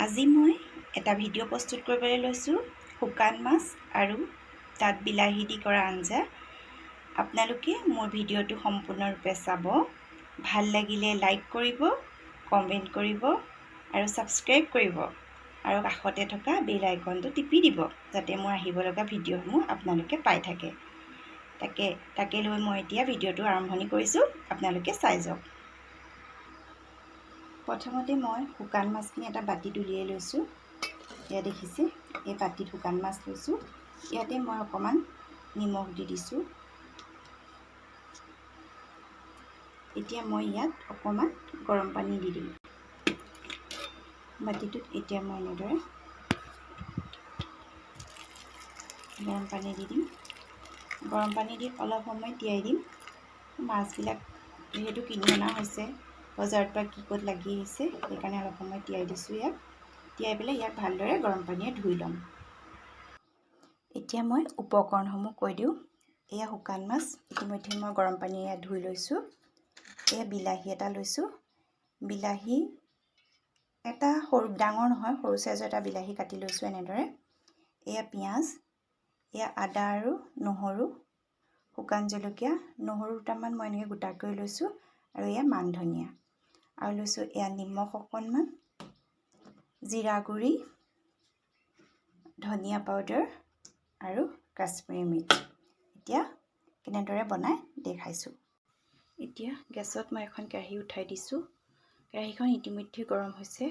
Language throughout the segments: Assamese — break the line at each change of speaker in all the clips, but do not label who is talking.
আজি মই এটা ভিডিঅ' প্ৰস্তুত কৰিবলৈ লৈছোঁ শুকান মাছ আৰু তাত বিলাহী দি কৰা আঞ্জা। আপোনালোকে মোৰ ভিডিঅ'টো সম্পূৰ্ণৰূপে চাব। ভাল লাগিলে লাইক কৰিব, কমেণ্ট কৰিব আৰু ছাবস্ক্ৰাইব কৰিব আৰু কাষতে থকা বেল আইকনটো টিপি দিব যাতে মোৰ আহিব লগা ভিডিঅ'সমূহ আপোনালোকে পাই থাকে। তাকে লৈ মই এতিয়া ভিডিঅ'টো আৰম্ভণি কৰিছোঁ। আপোনালোকে চাই যাওক। প্ৰথমতে মই শুকান মাছখিনি এটা বাতিত উলিয়াই লৈছোঁ। এয়া দেখিছে, এই বাতিত শুকান মাছ লৈছোঁ। ইয়াতে মই অকণমান নিমখ দি দিছোঁ। এতিয়া মই ইয়াত অকণমান গৰম পানী দি দিম। বাতিটোত এতিয়া মই এনেদৰে গৰম পানী দি দিম। গৰম পানী দি অলপ সময় তিয়াই দিম। মাছবিলাক যিহেতু কিনি অনা হৈছে, বজাৰত পৰা কি ক'ত লাগি আহিছে, সেইকাৰণে অলপ সময় তিয়াই দিছোঁ। তিয়াই পেলাই ইয়াক ভালদৰে গৰম পানীয়ে ধুই ল'ম। এতিয়া মই উপকৰণসমূহ কৈ দিওঁ। এয়া শুকান মাছ, ইতিমধ্যে মই গৰম পানীৰে ধুই লৈছোঁ। এয়া বিলাহী এটা লৈছোঁ। বিলাহী এটা ডাঙৰ নহয়, সৰু চাইজৰ এটা বিলাহী কাটি লৈছোঁ এনেদৰে। এয়া পিঁয়াজ, এয়া আদা আৰু নহৰু, শুকান জলকীয়া, নহৰু দুটামান মই এনেকৈ গোটা কৰি লৈছোঁ আৰু এয়া মান ধনিয়া আৰু লৈছোঁ এয়া নিমখ অকণমান, জিৰা গুড়ি, ধনিয়া পাউডাৰ আৰু কাশ্মীৰী মিৰ্চ। এতিয়া কেনেদৰে বনাই দেখাইছোঁ। এতিয়া গেছত মই এখন কেৰাহী উঠাই দিছোঁ। কেৰাহীখন ইতিমধ্যে গৰম হৈছে।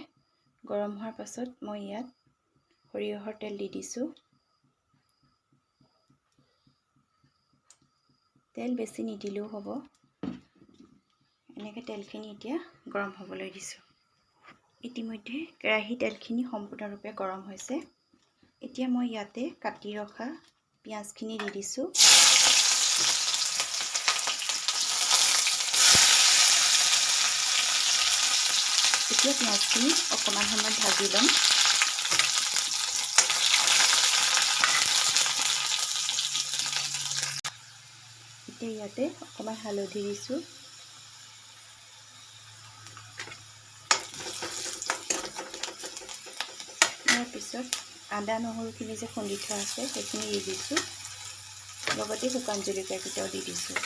গৰম হোৱাৰ পাছত মই ইয়াত সৰিয়হৰ তেল দি দিছোঁ। তেল বেছি নিদিলেও হ'ব। এনেকৈ তেলখিনি এতিয়া গৰম হ'বলৈ দিছোঁ। ইতিমধ্যে কেৰাহী তেলখিনি সম্পূৰ্ণৰূপে গৰম হৈছে। এতিয়া মই ইয়াতে কাটি ৰখা পিঁয়াজখিনি দি দিছোঁ। এতিয়া পিঁয়াজখিনি অকণমান সময় ভাজি ল'ম। এতিয়া ইয়াতে অকণমান হালধি দিছোঁ। ইয়াৰ পিছত আদা নহৰুখিনি যে খুন্দি থোৱা আছে সেইখিনি দি দিছোঁ। লগতে শুকান জলকীয়াকেইটাও দি দিছোঁ।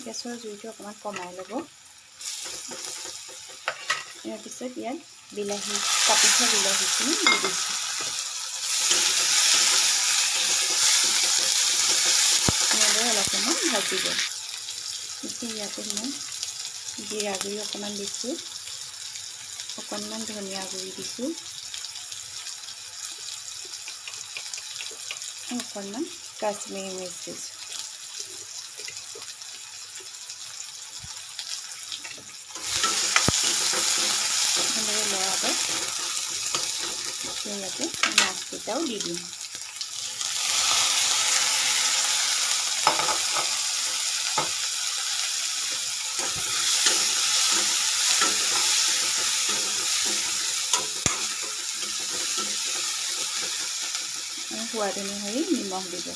গেছৰ জুইটো অকণমান কমাই ল'ব। ইয়াৰ পিছত ইয়াত কাটি থোৱা বিলাহীখিনি দি দিছোঁ। এনেদৰে অলপ সময় ভাজিব। এতিয়া ইয়াতে মই জিৰা গুড়ি অকণমান দিছোঁ, অকণমান ধনিয়া গুড়ি দিছোঁ, অকণমান কাশ্মীৰী মিৰ্চ দিছোঁ। এনেদৰে লৰাব। ইয়াতে মাছকেইটাও দি দিম। সোৱাদ অনুসৰি নিমখ দিব।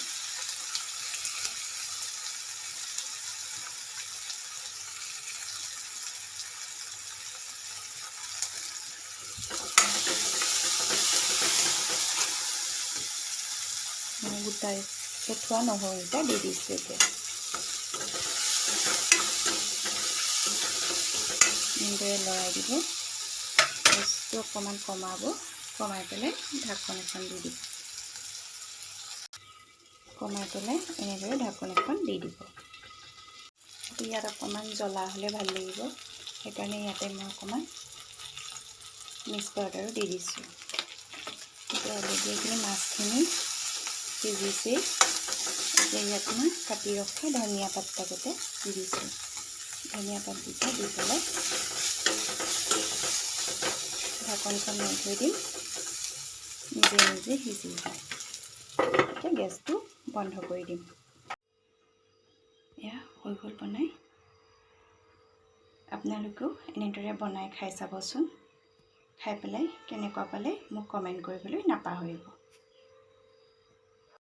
গোটাই থোৱা নহৰুকেইটা দি দিছোঁ। এতিয়া এনেদৰে লৰাই দিব। গেছটো অকণমান কমাই পেলাই ঢাকন এখন দি দিব। এনেদৰে ঢাকন এখন দি দিব। ইয়াত অকণমান জ্বলা হ'লে ভাল লাগিব, সেইকাৰণে ইয়াতে মই অকণমান মিক্স পাউডাৰো দি দিছোঁ। এতিয়া অলৰেডি এইখিনি মাছখিনি সিজিছে। এতিয়া ইয়াত মই কাটি ৰখা ধনিয়া পাতকেইটা দি দিছোঁ। ধনিয়া পাতকেইটা দি পেলাই ঢাকনখন মাৰি থৈ দিম। নিজে সিজি যায়। এতিয়া গেছটো বন্ধ কৰি দিম। এয়া হৈ গ'ল বনাই। আপোনালোকেও এনেদৰে বনাই খাই চাবচোন। খাই পেলাই কেনেকুৱা পালে মোক কমেণ্ট কৰিবলৈ নাপাহৰিব।